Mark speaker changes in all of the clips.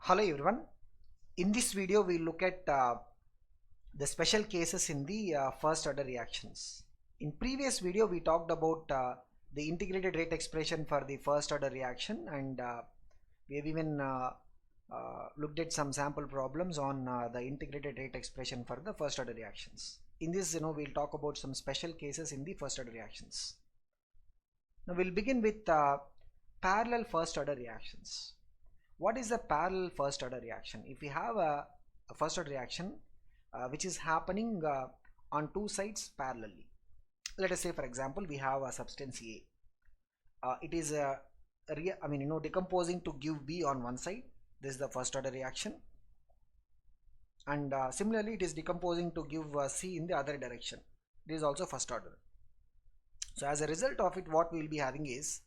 Speaker 1: Hello everyone. In this video we look at the special cases in the first order reactions. In previous video we talked about the integrated rate expression for the first order reaction, and we have even looked at some sample problems on the integrated rate expression for the first order reactions. In this we'll talk about some special cases in the first order reactions. Now we'll begin with parallel first order reactions. What is a parallel first order reaction? If we have a first order reaction which is happening on two sides parallelly, let us say for example we have a substance A. It is decomposing to give B on one side. This is the first order reaction, and similarly it is decomposing to give C in the other direction. This is also first order. So as a result of it, what we will be having is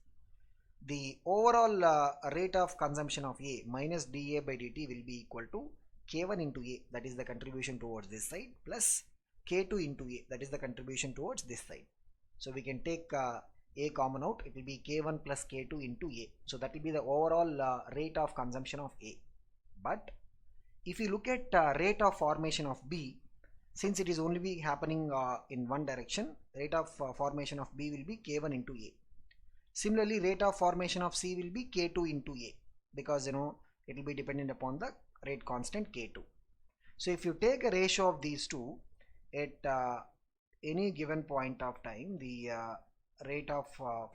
Speaker 1: the overall rate of consumption of A minus dA by dt will be equal to K1 into A, that is the contribution towards this side, plus K2 into A, that is the contribution towards this side. So we can take A common out, it will be K1 plus K2 into A. So that will be the overall rate of consumption of A. But if you look at rate of formation of B, since it is only be happening in one direction, rate of formation of B will be K1 into A. Similarly, rate of formation of C will be K2 into A, because it will be dependent upon the rate constant K2. So if you take a ratio of these two at any given point of time, the rate of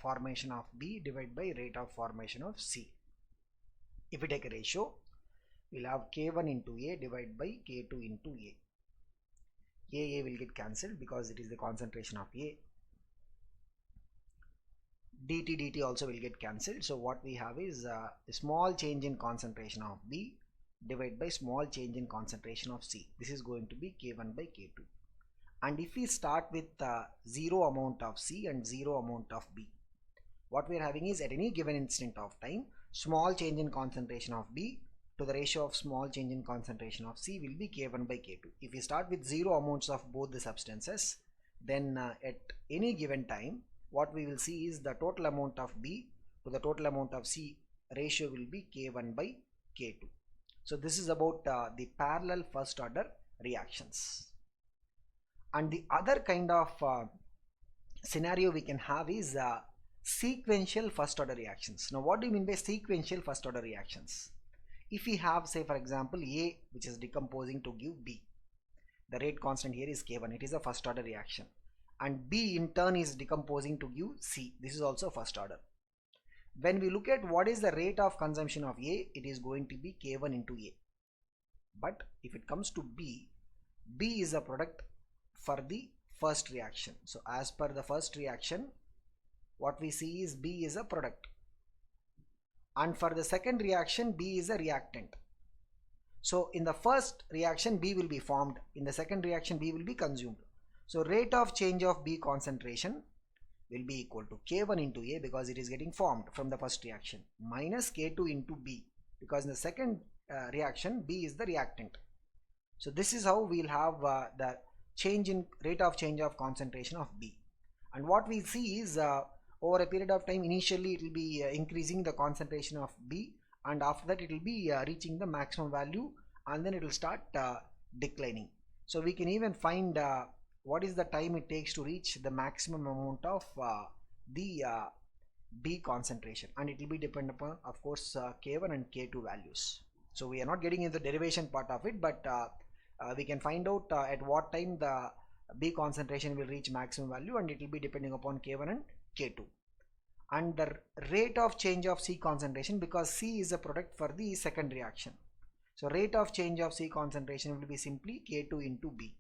Speaker 1: formation of B divided by rate of formation of C. If we take a ratio, we'll have K1 into A divided by K2 into A. A will get cancelled because it is the concentration of A. dt also will get cancelled. So what we have is a small change in concentration of B divided by small change in concentration of C. This is going to be K1 by K2. And if we start with zero amount of C and zero amount of B, what we are having is at any given instant of time, small change in concentration of B to the ratio of small change in concentration of C will be K1 by K2. If we start with zero amounts of both the substances, then at any given time, what we will see is the total amount of B to the total amount of C ratio will be K1 by K2. So this is about the parallel first order reactions. And the other kind of scenario we can have is sequential first order reactions. Now what do you mean by sequential first order reactions? If we have, say for example, A which is decomposing to give B, the rate constant here is K1, it is a first order reaction, and B in turn is decomposing to give C, this is also first order. When we look at what is the rate of consumption of A, it is going to be K1 into A. But if it comes to B, B is a product for the first reaction. So as per the first reaction, what we see is B is a product, and for the second reaction B is a reactant. So in the first reaction B will be formed, in the second reaction B will be consumed. So rate of change of B concentration will be equal to K1 into A, because it is getting formed from the first reaction, minus K2 into B, because in the second reaction B is the reactant. So this is how we will have the change in rate of change of concentration of B. And what we see is over a period of time, initially it will be increasing the concentration of B, and after that it will be reaching the maximum value, and then it will start declining. So we can even find what is the time it takes to reach the maximum amount of the B concentration, and it will be dependent upon, of course, K1 and K2 values. So we are not getting into the derivation part of it, but we can find out at what time the B concentration will reach maximum value, and it will be depending upon K1 and K2. And the rate of change of C concentration, because C is a product for the second reaction, so rate of change of C concentration will be simply K2 into B.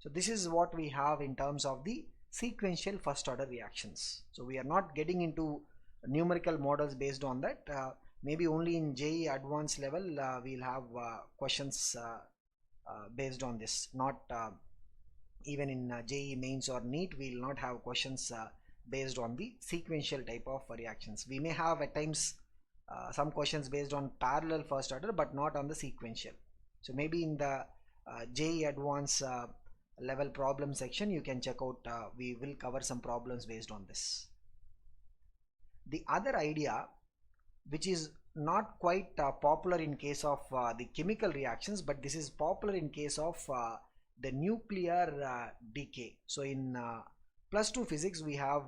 Speaker 1: So this is what we have in terms of the sequential first order reactions. So we are not getting into numerical models based on that. Maybe only in JEE advanced level we'll have questions based on this. Not even in JEE mains or NEET we will not have questions based on the sequential type of reactions. We may have at times some questions based on parallel first order, but not on the sequential. So maybe in the JEE advanced level problem section you can check out, we will cover some problems based on this. The other idea which is not quite popular in case of the chemical reactions, but this is popular in case of the nuclear decay. So in plus 2 physics we have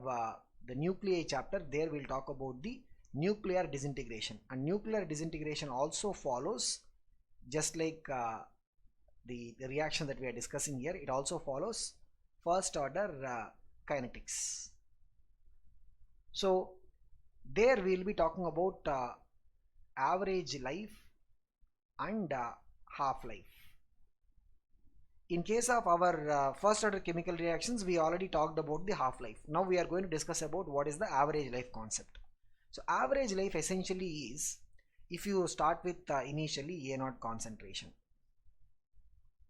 Speaker 1: the nuclei chapter. There we'll talk about the nuclear disintegration, and nuclear disintegration also follows just like the reaction that we are discussing here. It also follows first order kinetics. So there we'll be talking about average life and half-life. In case of our first order chemical reactions, we already talked about the half-life. Now we are going to discuss about what is the average life concept. So average life essentially is, if you start with initially A0 concentration,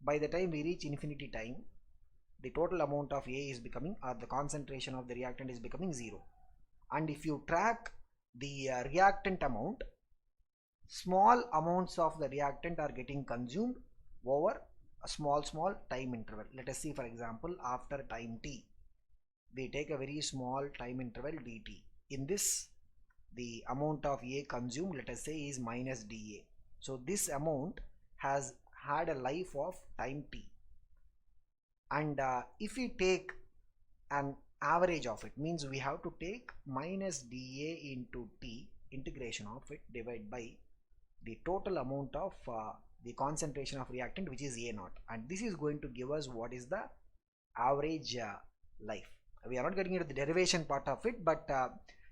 Speaker 1: by the time we reach infinity time, the total amount of A is becoming, or the concentration of the reactant is becoming 0. And if you track the reactant amount, small amounts of the reactant are getting consumed over a small time interval. Let us see, for example, after time t, we take a very small time interval dt. In this, the amount of A consumed, let us say, is minus dA. So this amount has had a life of time t, and if we take an average of it, means we have to take minus dA into t, integration of it, divided by the total amount of the concentration of reactant, which is A0, and this is going to give us what is the average life. We are not getting into the derivation part of it, but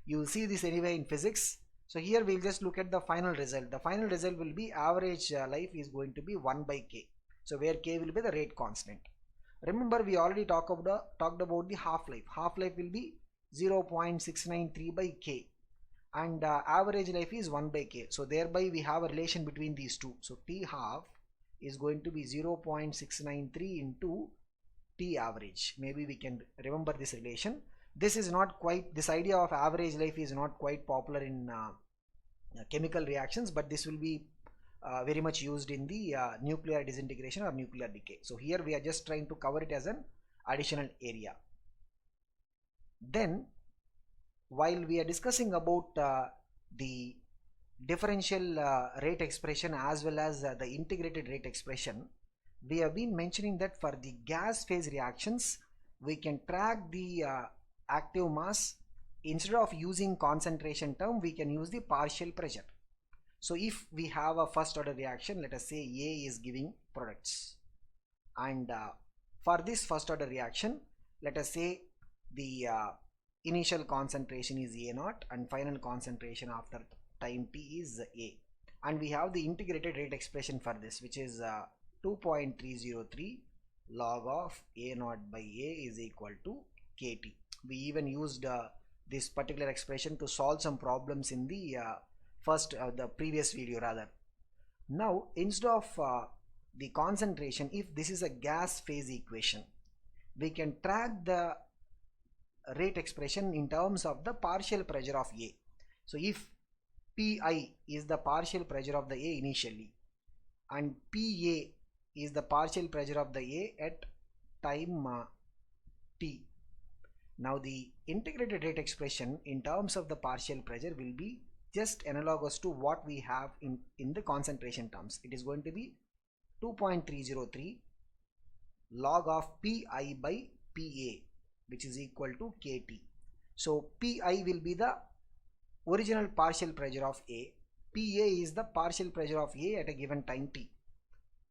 Speaker 1: you will see this anyway in physics. So here we'll just look at the final result. The final result will be average life is going to be 1 by k. So where k will be the rate constant. Remember, we already talked about the half-life. Half-life will be 0.693 by k, and average life is 1 by k. So thereby we have a relation between these two. So t half is going to be 0.693 into t average. Maybe we can remember this relation. This is not quite, this idea of average life is not quite popular in chemical reactions, but this will be very much used in the nuclear disintegration or nuclear decay. So here we are just trying to cover it as an additional area. Then while we are discussing about the differential rate expression as well as the integrated rate expression, we have been mentioning that for the gas phase reactions we can track the active mass. Instead of using concentration term, we can use the partial pressure. So if we have a first order reaction, let us say A is giving products, and for this first order reaction, let us say the initial concentration is A0 and final concentration after time t is A, and we have the integrated rate expression for this, which is 2.303 log of A0 by A is equal to KT. We even used this particular expression to solve some problems in the the previous video rather. Now instead of the concentration, if this is a gas phase equation, we can track the rate expression in terms of the partial pressure of A. So if Pi is the partial pressure of the A initially, and Pa is the partial pressure of the A at time t, now the integrated rate expression in terms of the partial pressure will be just analogous to what we have in the concentration terms. It is going to be 2.303 log of Pi by Pa, which is equal to KT. So Pi will be the original partial pressure of A, Pa is the partial pressure of A at a given time t.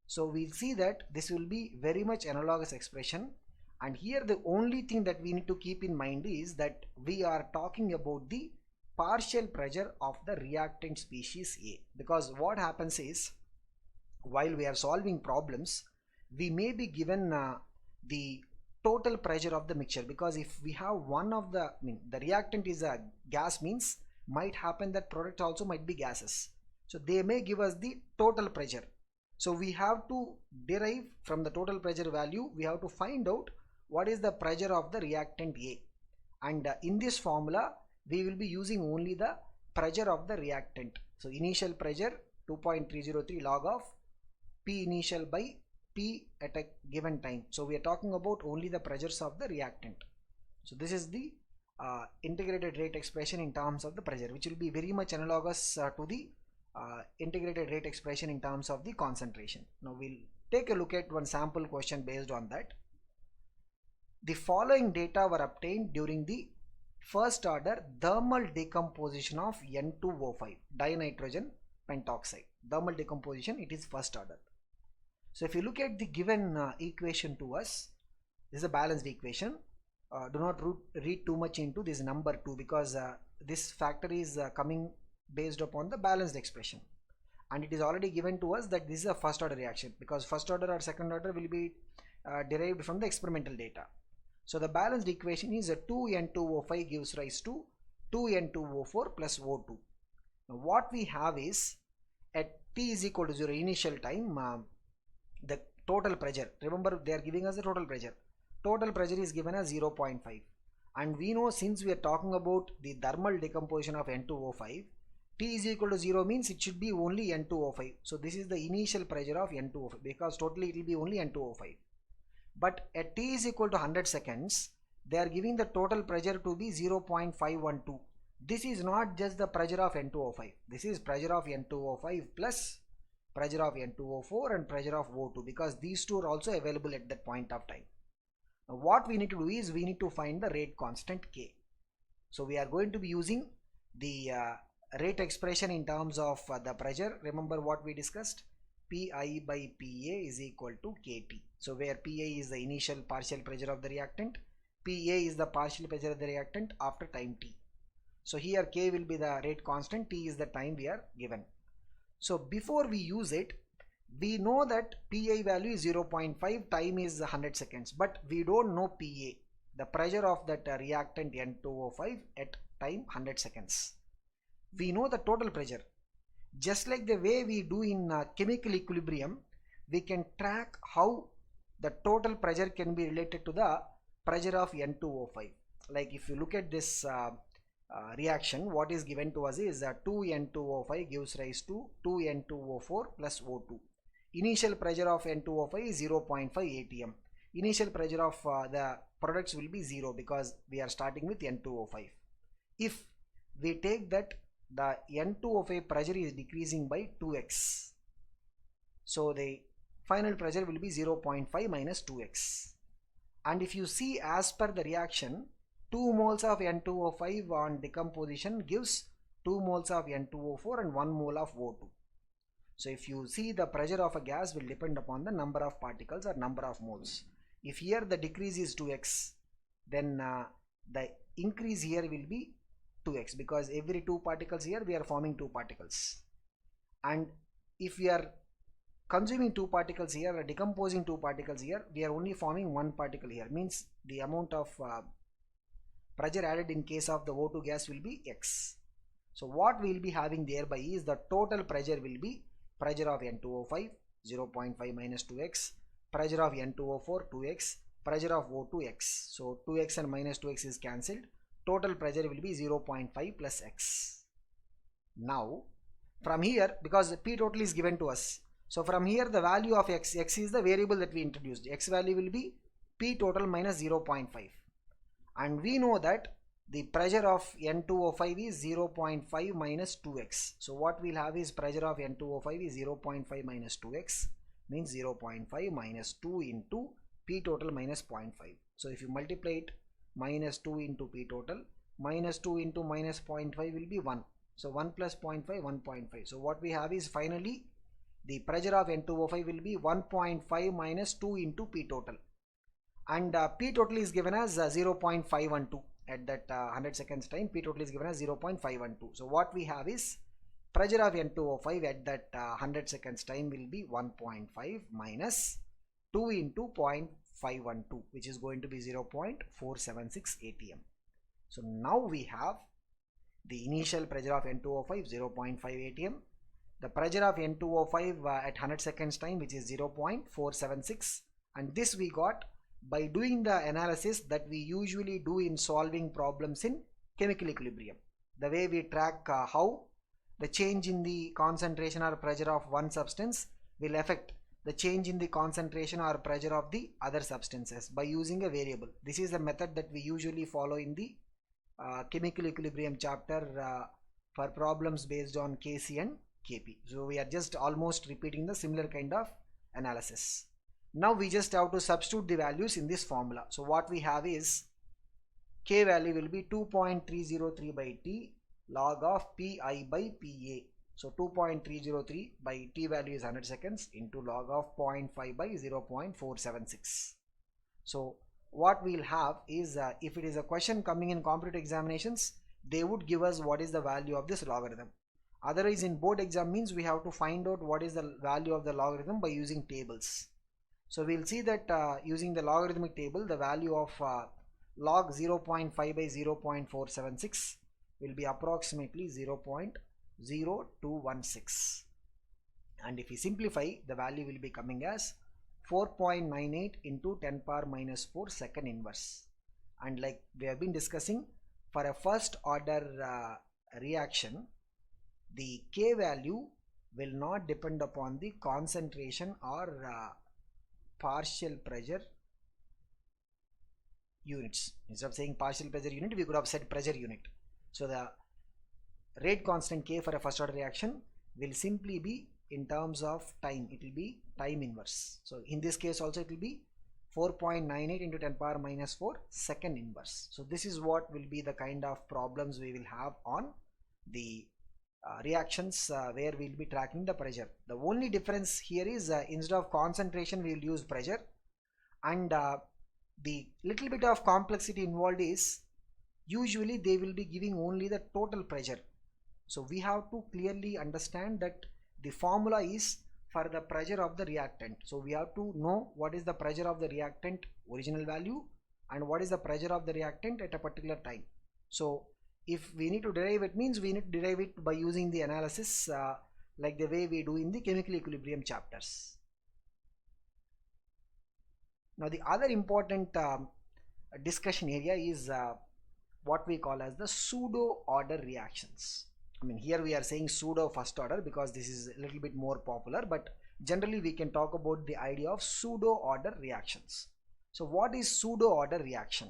Speaker 1: So we'll see that this will be very much analogous expression, and here the only thing that we need to keep in mind is that we are talking about the partial pressure of the reactant species A, because what happens is, while we are solving problems, we may be given the total pressure of the mixture, because if we have one of the, the reactant is a gas, means might happen that product also might be gases, so they may give us the total pressure. So we have to derive from the total pressure value, we have to find out what is the pressure of the reactant A, and in this formula we will be using only the pressure of the reactant. So initial pressure 2.303 log of P initial by P at a given time. So we are talking about only the pressures of the reactant. So this is the integrated rate expression in terms of the pressure, which will be very much analogous to the integrated rate expression in terms of the concentration. Now we'll take a look at one sample question based on that. The following data were obtained during the first order thermal decomposition of N2O5 dinitrogen pentoxide. Thermal decomposition, it is first order. So if you look at the given equation to us, this is a balanced equation. Do not read too much into this number 2 because this factor is coming based upon the balanced expression, and it is already given to us that this is a first order reaction because first order or second order will be derived from the experimental data. So the balanced equation is a 2N2O5 gives rise to 2N2O4 plus O2. Now what we have is at T is equal to 0 initial time, the total pressure, remember they are giving us the total pressure is given as 0.5, and we know since we are talking about the thermal decomposition of N2O5, T is equal to 0 means it should be only N2O5. So this is the initial pressure of N2O5 because totally it will be only N2O5. But at T is equal to 100 seconds, they are giving the total pressure to be 0.512. This is not just the pressure of N2O5. This is pressure of N2O5 plus pressure of N2O4 and pressure of O2 because these two are also available at that point of time. Now what we need to do is we need to find the rate constant K. So we are going to be using the rate expression in terms of the pressure. Remember what we discussed? Pi by Pa is equal to Kt. So where Pa is the initial partial pressure of the reactant, Pa is the partial pressure of the reactant after time t. So here K will be the rate constant, T is the time we are given. So before we use it, we know that Pi value is 0.5, time is 100 seconds, but we don't know Pa, the pressure of that reactant N2O5 at time 100 seconds. We know the total pressure. Just like the way we do in chemical equilibrium, we can track how the total pressure can be related to the pressure of N2O5. Like if you look at this reaction, what is given to us is 2N2O5 gives rise to 2N2O4 plus O2. Initial pressure of N2O5 is 0.5 atm. Initial pressure of the products will be 0 because we are starting with N2O5. If we take that the N2O5 pressure is decreasing by 2x, so the final pressure will be 0.5 minus 2x. And if you see as per the reaction, 2 moles of N2O5 on decomposition gives 2 moles of N2O4 and 1 mole of O2. So if you see, the pressure of a gas will depend upon the number of particles or number of moles. If here the decrease is 2x, then the increase here will be 2x because every 2 particles here we are forming 2 particles. And if we are consuming 2 particles here or decomposing 2 particles here, we are only forming 1 particle here, means the amount of pressure added in case of the O2 gas will be x. So what we will be having thereby is the total pressure will be pressure of N2O5 0.5 minus 2x, pressure of N2O4 2x, pressure of O2 x. So 2x and minus 2x is cancelled. Total pressure will be 0.5 plus x. Now from here, because P total is given to us, so from here the value of x is the variable that we introduced. X value will be P total minus 0.5, and we know that the pressure of N2O5 is 0.5 minus 2x. So what we'll have is pressure of N2O5 is 0.5 minus 2x, means 0.5 minus 2 into P total minus 0.5. So if you multiply it, minus 2 into P total, minus 2 into minus 0.5 will be 1. So 1 plus 0.5, 1.5. So what we have is finally the pressure of N2O5 will be 1.5 minus 2 into P total. And P total is given as 0.512. At that 100 seconds time, P total is given as 0.512. So what we have is pressure of N2O5 at that 100 seconds time will be 1.5 minus 2 into 0.512, which is going to be 0.476 atm. So now we have the initial pressure of N2O5 0.5 atm, the pressure of N2O5 at 100 seconds time, which is 0.476, and this we got by doing the analysis that we usually do in solving problems in chemical equilibrium. The way we track how the change in the concentration or pressure of one substance will affect the change in the concentration or pressure of the other substances by using a variable. This is the method that we usually follow in the chemical equilibrium chapter for problems based on Kc and Kp. So we are just almost repeating the similar kind of analysis. Now we just have to substitute the values in this formula. So what we have is K value will be 2.303 by T log of Pi by Pa. So 2.303 by T value is 100 seconds into log of 0.5 by 0.476. So what we'll have is if it is a question coming in competitive examinations, they would give us what is the value of this logarithm. Otherwise in board exam means we have to find out what is the value of the logarithm by using tables. So we'll see that using the logarithmic table, the value of log 0.5 by 0.476 will be approximately 0.0216, and if we simplify, the value will be coming as 4.98 into 10 power minus 4 second inverse. And like we have been discussing, for a first order reaction, the K value will not depend upon the concentration or partial pressure units. Instead of saying partial pressure unit, we could have said pressure unit. So the rate constant K for a first order reaction will simply be in terms of time. It will be time inverse. So in this case also it will be 4.98 into 10 power minus 4 second inverse. So this is what will be the kind of problems we will have on the reactions where we will be tracking the pressure. The only difference here is instead of concentration we will use pressure, and the little bit of complexity involved is usually they will be giving only the total pressure. So we have to clearly understand that the formula is for the pressure of the reactant. So we have to know what is the pressure of the reactant original value and what is the pressure of the reactant at a particular time. So if we need to derive it, means we need to derive it by using the analysis like the way we do in the chemical equilibrium chapters. Now the other important discussion area is what we call as the pseudo order reactions. I mean, here we are saying pseudo first order because this is a little bit more popular, but generally we can talk about the idea of pseudo order reactions. So what is pseudo order reaction?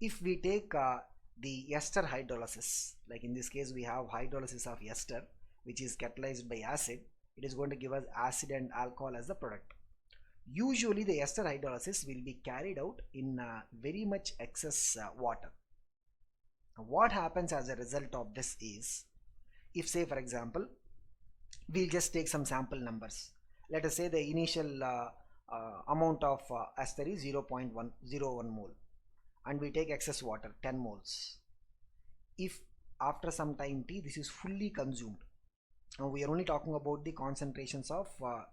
Speaker 1: If we take the ester hydrolysis, like in this case we have hydrolysis of ester which is catalyzed by acid, it is going to give us acid and alcohol as the product. Usually the ester hydrolysis will be carried out in very much excess water. What happens as a result of this is, if say for example we'll just take some sample numbers, let us say the initial amount of ester is 0.101 mole and we take excess water 10 moles. If after some time t this is fully consumed, now we are only talking about the concentrations of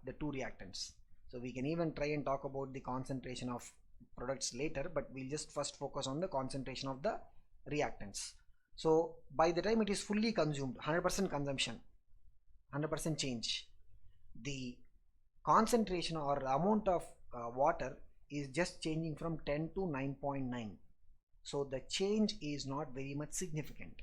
Speaker 1: the two reactants. So we can even try and talk about the concentration of products later, but we'll just first focus on the concentration of the reactants. So by the time it is fully consumed, 100% consumption, 100% change, the concentration or amount of water is just changing from 10 to 9.9. So the change is not very much significant.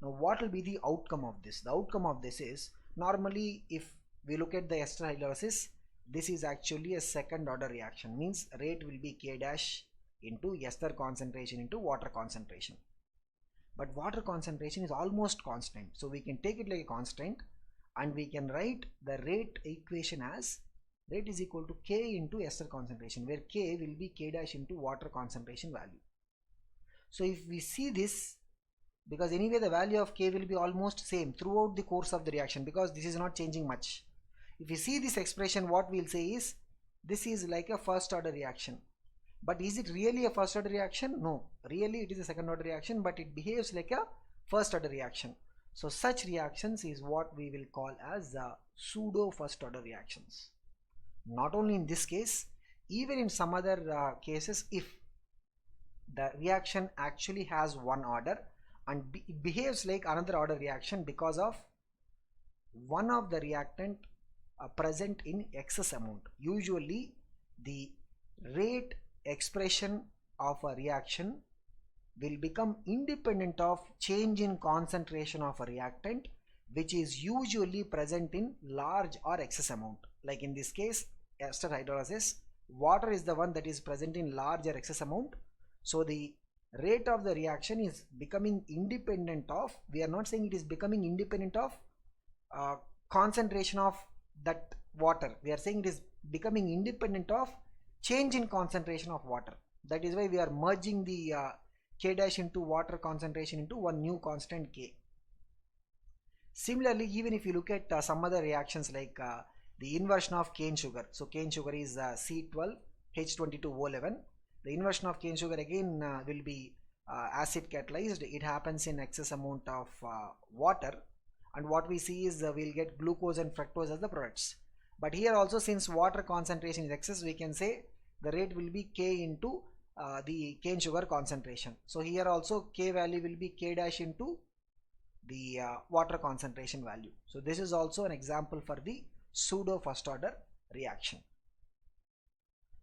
Speaker 1: Now what will be the outcome of this? The outcome of this is, normally if we look at the ester hydrolysis, this is actually a second order reaction, means rate will be K dash into ester concentration into water concentration. But water concentration is almost constant, so we can take it like a constant and we can write the rate equation as rate is equal to K into ester concentration, where K will be K dash into water concentration value. So if we see this, because anyway the value of K will be almost same throughout the course of the reaction because this is not changing much. If you see this expression, what we'll say is this is like a first order reaction. But is it really a first order reaction? No, really it is a second order reaction, but it behaves like a first order reaction. So such reactions is what we will call as pseudo first order reactions. Not only in this case, even in some other cases, if the reaction actually has one order and it behaves like another order reaction because of one of the reactant present in excess amount. Usually the rate expression of a reaction will become independent of change in concentration of a reactant, which is usually present in large or excess amount. Like in this case, ester hydrolysis, water is the one that is present in large or excess amount. So the rate of the reaction is becoming independent of, we are not saying it is becoming independent of concentration of that water. We are saying it is becoming independent of change in concentration of water. That is why we are merging the K dash into water concentration into one new constant K. Similarly, even if you look at some other reactions like the inversion of cane sugar. So cane sugar is C12H22O11. The inversion of cane sugar again will be acid catalyzed. It happens in excess amount of water, and what we see is we'll get glucose and fructose as the products. But here also, since water concentration is excess, we can say the rate will be K into the cane sugar concentration. So here also K value will be K dash into the water concentration value. So this is also an example for the pseudo first order reaction.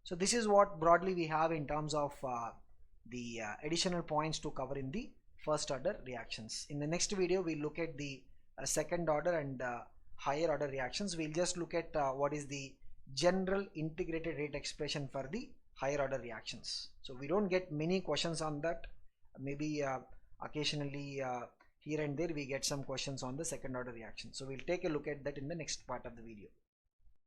Speaker 1: So this is what broadly we have in terms of the additional points to cover in the first order reactions. In the next video we'll look at the second order and higher order reactions. We'll just look at what is the general integrated rate expression for the higher order reactions. So we don't get many questions on that. Maybe occasionally here and there we get some questions on the second order reaction. So we'll take a look at that in the next part of the video.